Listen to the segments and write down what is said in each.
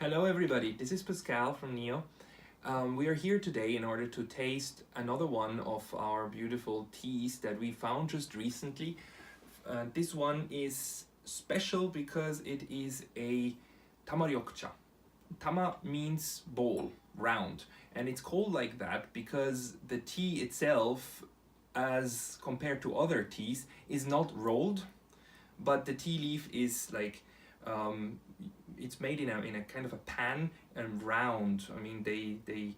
Hello everybody, this is Pascal from Neo. We are here today in order to taste another one of our beautiful teas that we found just recently. This one is special because it is a Tamaryokucha. Tama means bowl, round, and it's called like that because the tea itself, as compared to other teas, is not rolled, but the tea leaf is like it's made in a kind of a pan and round. I mean, they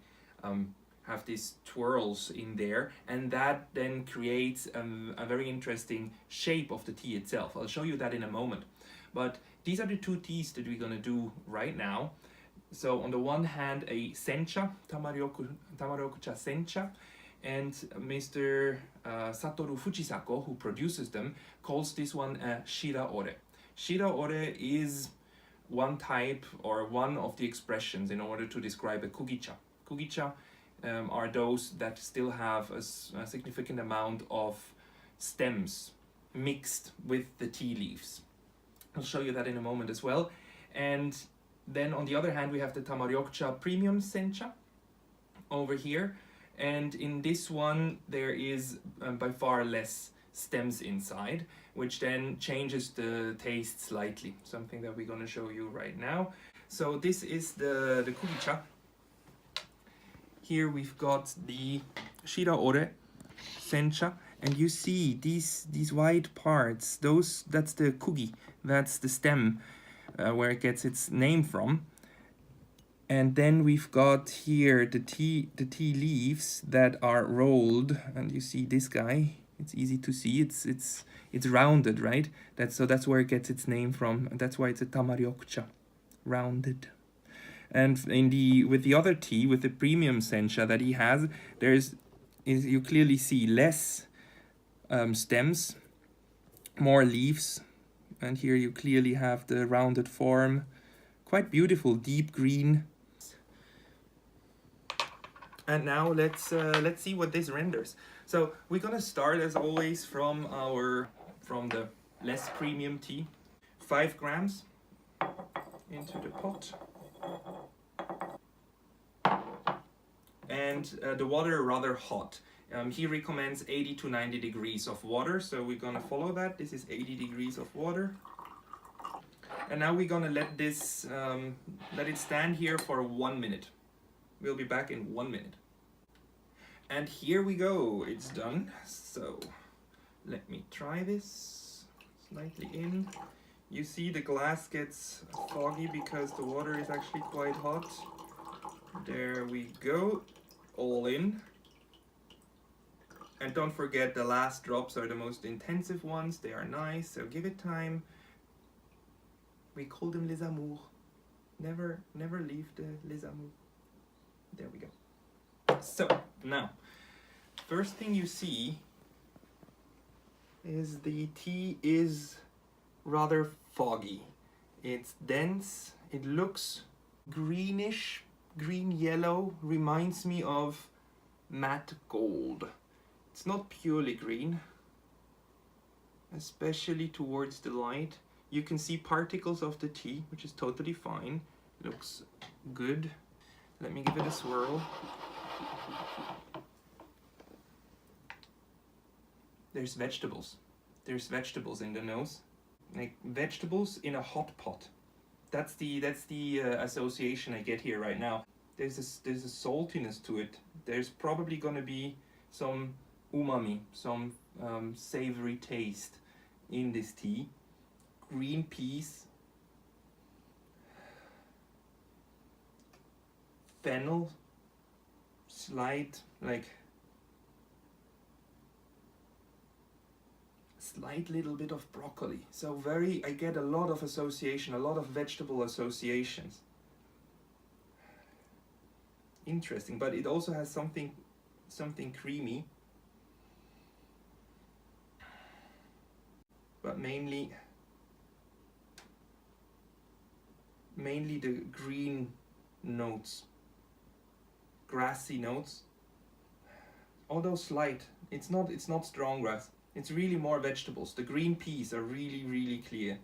have these twirls in there, and that then creates a very interesting shape of the tea itself. I'll show you that in a moment. But these are the two teas that we're gonna do right now. So on the one hand, a sencha, Tamaryokucha sencha, and Mr. Satoru Fujisako, who produces them, calls this one a shiraore. Shiraore is one type or one of the expressions in order to describe a kugicha. Kugicha are those that still have a significant amount of stems mixed with the tea leaves. I'll show you that in a moment as well. And then on the other hand, we have the Tamaryokucha premium sencha over here. And in this one, there is by far less stems inside, which then changes the taste slightly, something that we're going to show you right now. So this is the kugicha. Here we've got the shiraore sencha, and you see these white parts, that's the kugi, that's the stem where it gets its name from. And then we've got here the tea leaves that are rolled, and you see this guy. It's easy to see. It's rounded, right? That's where it gets its name from. And that's why it's a Tamaryokucha, rounded. And with the other tea, with the premium sencha that he has, you clearly see less stems, more leaves, and here you clearly have the rounded form. Quite beautiful, deep green. And now let's see what this renders. So we're gonna start as always from the less premium tea. 5 grams into the pot. And the water rather hot. He recommends 80 to 90 degrees of water, so we're gonna follow that. This is 80 degrees of water. And now we're gonna let it stand here for 1 minute. We'll be back in 1 minute. And here we go, it's done. So let me try this slightly in. You see the glass gets foggy because the water is actually quite hot. There we go, all in. And don't forget, the last drops are the most intensive ones. They are nice, so give it time. We call them les amours. Never leave the les amours. There we go. So now, first thing you see is the tea is rather foggy. It's dense. It looks greenish, green-yellow. Reminds me of matte gold. It's not purely green, especially towards the light. You can see particles of the tea, which is totally fine. Looks good. Let me give it a swirl. There's vegetables. There's vegetables in the nose. Like vegetables in a hot pot. That's the association I get here right now. There's a saltiness to it. There's probably gonna be some umami, some savory taste in this tea. Green peas, fennel, slight little bit of broccoli. So I get a lot of association, a lot of vegetable associations. Interesting, but it also has something creamy. But mainly the green notes, grassy notes. Although slight, it's not strong grass. It's really more vegetables. The green peas are really clear.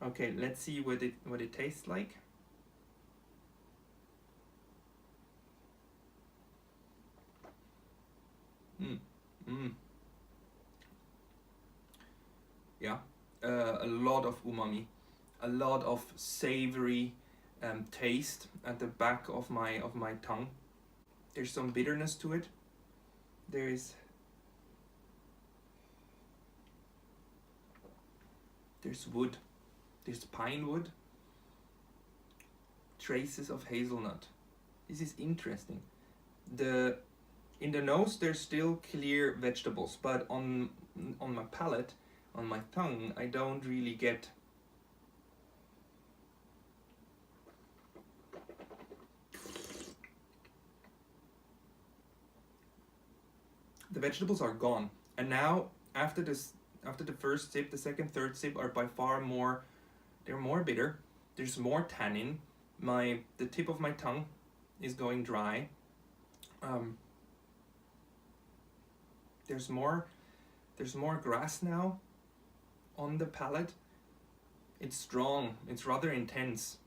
Okay, let's see what it tastes like. Mm. Mm. Yeah, a lot of umami, a lot of savory taste at the back of my tongue. There's some bitterness to it. There's wood. There's pine wood. Traces of hazelnut. This is interesting. In the nose there's still clear vegetables, but on my palate, on my tongue, I don't really get. The vegetables are gone, and now after the first sip, the second, third sip are by far more. They're more bitter. There's more tannin. The tip of my tongue is going dry. There's more grass now on the palate. It's strong. It's rather intense.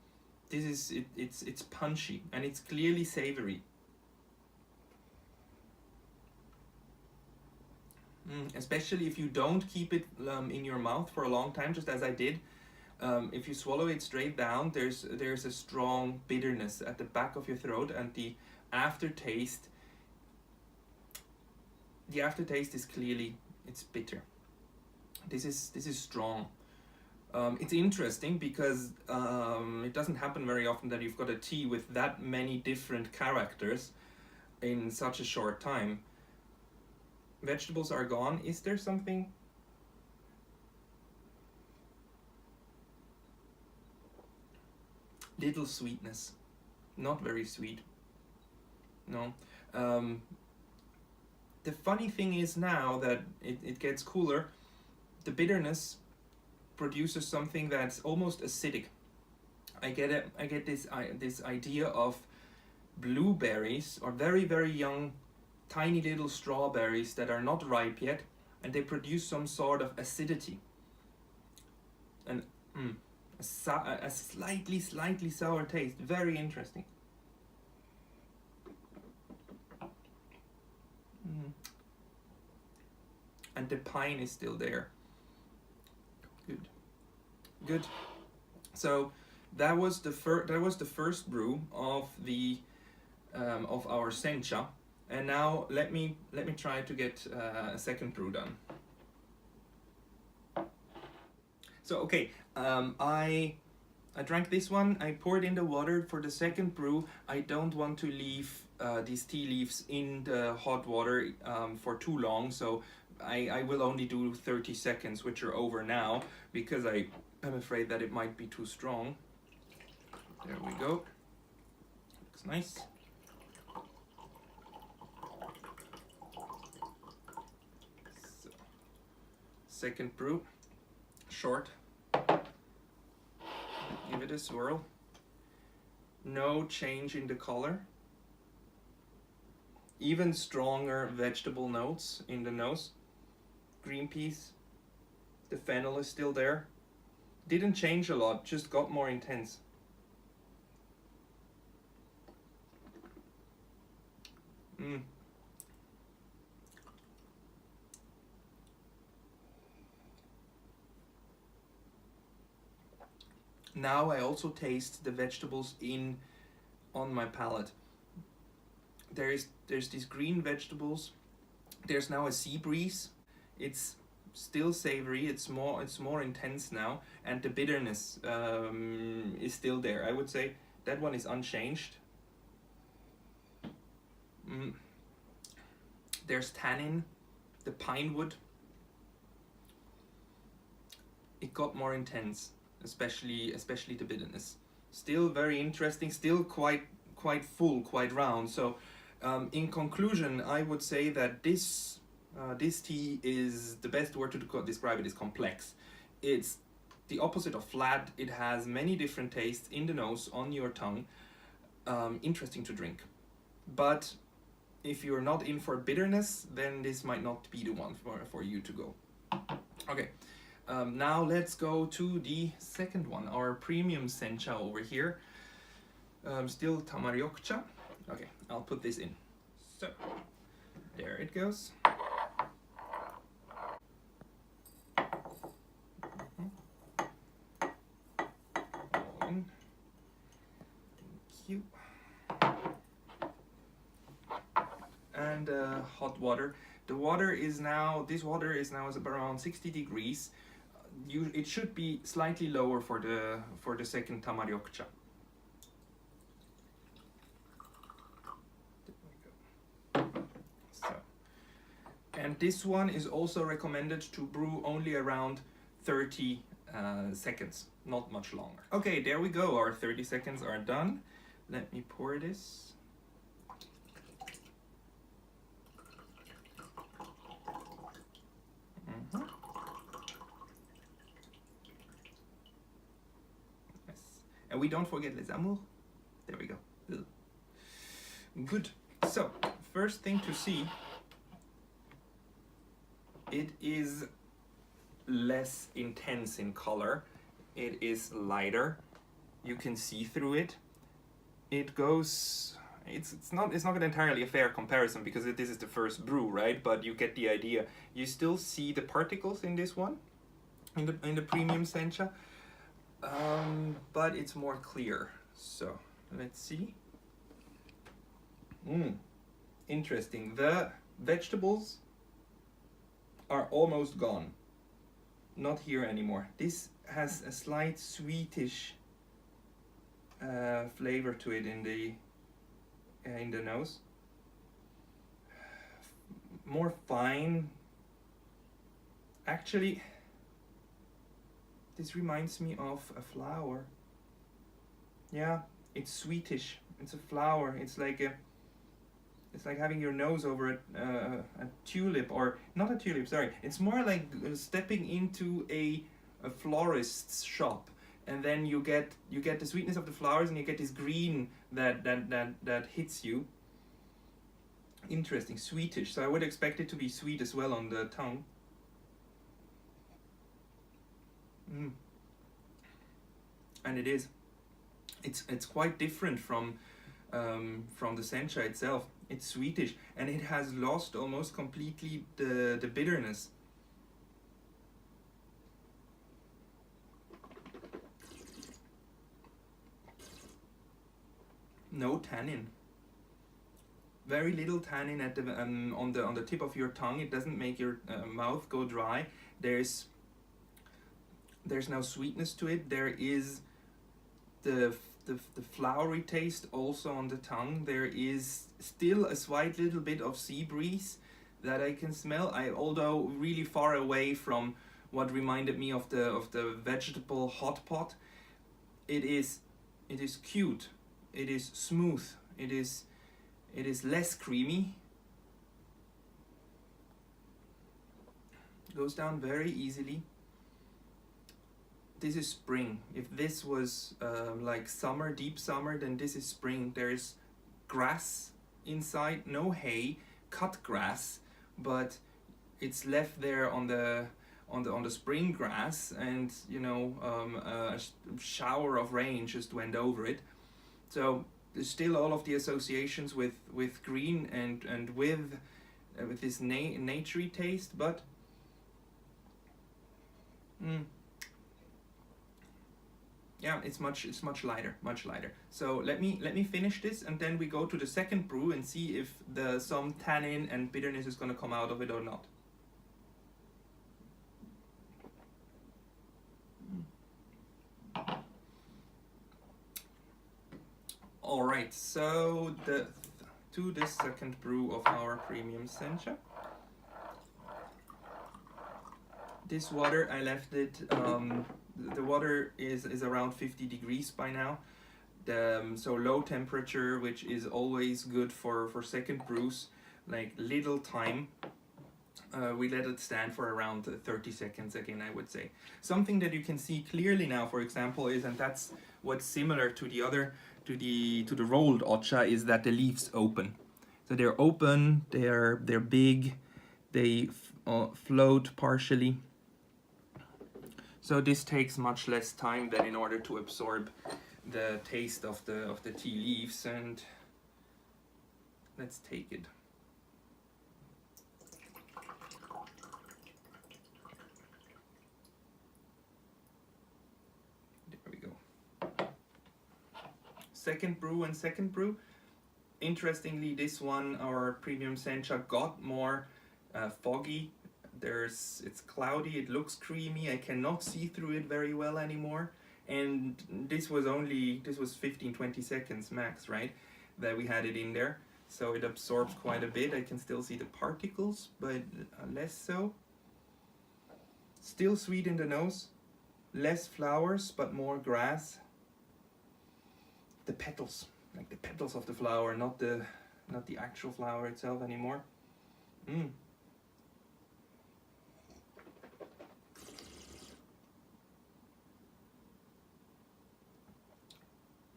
This is it. It's punchy and it's clearly savory. Especially if you don't keep it in your mouth for a long time, just as I did. If you swallow it straight down, there's a strong bitterness at the back of your throat, and the aftertaste. The aftertaste is clearly, it's bitter. This is strong. It's interesting because it doesn't happen very often that you've got a tea with that many different characters in such a short time. Vegetables are gone. Is there something? Little sweetness. Not very sweet. No. The funny thing is now that it gets cooler, the bitterness produces something that's almost acidic. I get this idea of blueberries, or very, very young tiny little strawberries that are not ripe yet, and they produce some sort of acidity. And a slightly sour taste. Very interesting. And the pine is still there. Good. So that was the first brew of of our sencha. And now let me try to get a second brew done. So okay, I drank this one. I poured in the water for the second brew. I don't want to leave these tea leaves in the hot water for too long, so I will only do 30 seconds, which are over now, because I'm afraid that it might be too strong. There we go. Looks nice. Second brew, short. Give it a swirl. No change in the color. Even stronger vegetable notes in the nose. Green peas. The fennel is still there. Didn't change a lot, just got more intense. Now I also taste the vegetables on my palate. There's these green vegetables. There's now a sea breeze. It's still savory. It's more intense now, and the bitterness is still there. I would say that one is unchanged. There's tannin, the pine wood. It got more intense. Especially the bitterness. Still very interesting, still quite full, quite round. So in conclusion, I would say that this tea is, the best word to describe it is complex. It's the opposite of flat. It has many different tastes in the nose, on your tongue. Interesting to drink. But if you're not in for bitterness, then this might not be the one for you to go. Okay. Now let's go to the second one, our premium sencha over here. Still Tamaryokucha. Okay, I'll put this in. So, There it goes. All in. Thank you. And hot water. The water is now, this water is now around 60 degrees. It should be slightly lower for the second Tamaryokucha. So, and this one is also recommended to brew only around 30 seconds, not much longer. Okay, there we go. Our 30 seconds are done. Let me pour this. And we don't forget les amours. There we go. Ugh. Good. So, first thing to see, it is less intense in color. It is lighter. You can see through it. It goes. It's not entirely a fair comparison because this is the first brew, right? But you get the idea. You still see the particles in this one, in the premium sencha. But it's more clear. So let's see. Interesting. The vegetables are almost gone. Not here anymore. This has a slight sweetish flavor to it in the nose. More fine. Actually, this reminds me of a flower. Yeah, it's sweetish. It's a flower. It's like having your nose over a tulip, or not a tulip. Sorry, it's more like stepping into a florist's shop, and then you get the sweetness of the flowers, and you get this green that hits you. Interesting, sweetish. So I would expect it to be sweet as well on the tongue. And it is. It's quite different from the sencha itself. It's sweetish, and it has lost almost completely the bitterness. No tannin. Very little tannin at the on the tip of your tongue. It doesn't make your mouth go dry. There's no sweetness to it. There is the flowery taste also on the tongue. There is still a slight little bit of sea breeze that I can smell. Although really far away from what reminded me of the vegetable hot pot. It is cute. It is smooth. It is less creamy. Goes down very easily. This is spring. If this was like summer, deep summer, then this is spring. There's grass inside, no hay, cut grass, but it's left there on the spring grass, and a shower of rain just went over it. So there's still all of the associations with green and with this naturey taste, but yeah, it's much lighter, much lighter. So let me finish this, and then we go to the second brew and see if some tannin and bitterness is going to come out of it or not. All right, so to the second brew of our premium sencha. This water, I left it. The water is around 50 degrees by now. So low temperature, which is always good for second brews, like little time. We let it stand for around 30 seconds again, I would say. Something that you can see clearly now, for example, is, and that's what's similar to the other, to the rolled ocha, is that the leaves open. So they're open, they're big, they float partially. So this takes much less time than in order to absorb the taste of the tea leaves, and let's take it. second brew and second brew. Interestingly, this one, our premium sencha, got more foggy. It's cloudy, it looks creamy, I cannot see through it very well anymore. And this was 15-20 seconds max, right, that we had it in there. So it absorbs quite a bit. I can still see the particles, but less so. Still sweet in the nose, less flowers, but more grass. The petals, like the petals of the flower, not the actual flower itself anymore.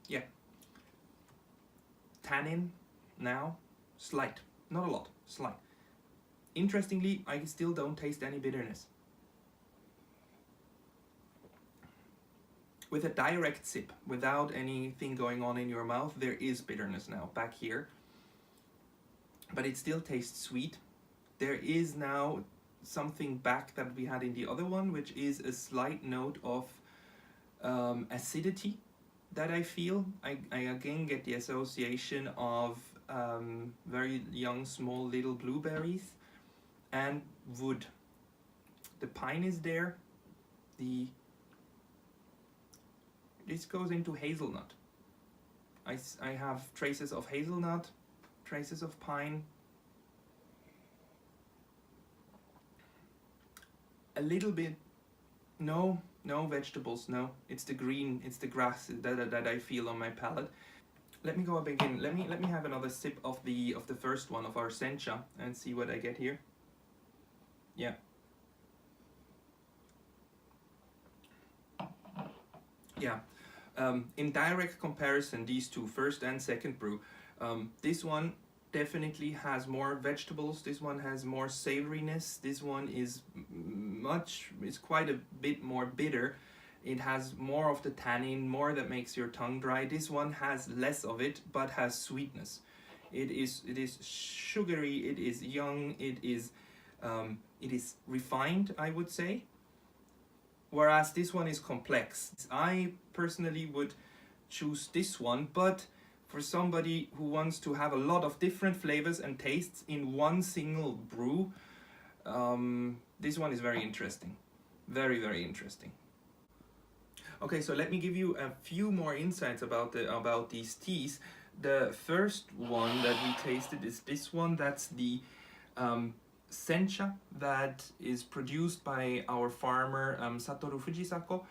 Yeah. Tannin now, slight, not a lot, slight. Interestingly, I still don't taste any bitterness. With a direct sip, without anything going on in your mouth, there is bitterness now, back here. But it still tastes sweet. There is now something back that we had in the other one, which is a slight note of acidity that I feel. I again get the association of very young, small, little blueberries and wood. The pine is there. This goes into hazelnut. I have traces of hazelnut, traces of pine. A little bit, no vegetables, no. It's the green, it's the grass that I feel on my palate. Let me go up again. Let me have another sip of the first one of our sencha and see what I get here. Yeah. Yeah. In direct comparison, these two, first and second brew, this one definitely has more vegetables. This one has more savoriness. This one is quite a bit more bitter. It has more of the tannin, more that makes your tongue dry. This one has less of it, but has sweetness. It is sugary. It is young. It is refined, I would say. Whereas this one is complex. I personally would choose this one, but for somebody who wants to have a lot of different flavors and tastes in one single brew, this one is very interesting. Very, very interesting. Okay, so let me give you a few more insights about these teas. The first one that we tasted is this one. That's the sencha that is produced by our farmer Satoru Fujisako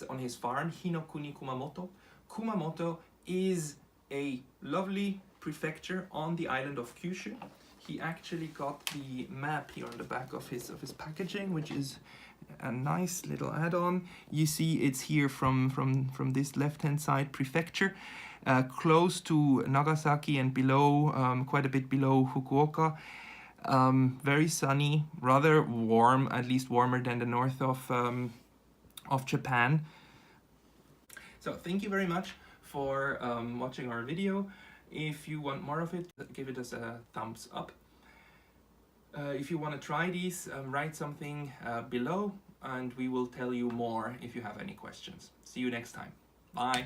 on his farm Hinokuni, Kumamoto. Kumamoto is a lovely prefecture on the island of Kyushu. He actually got the map here on the back of his packaging, which is a nice little add-on. You see it's here from this left-hand side prefecture, close to Nagasaki and below, quite a bit below Fukuoka. Very sunny, rather warm, at least warmer than the north of Japan. So thank you very much for watching our video. If you want more of it, give it us a thumbs up. If you want to try these, write something below and we will tell you more if you have any questions. See you next time. Bye.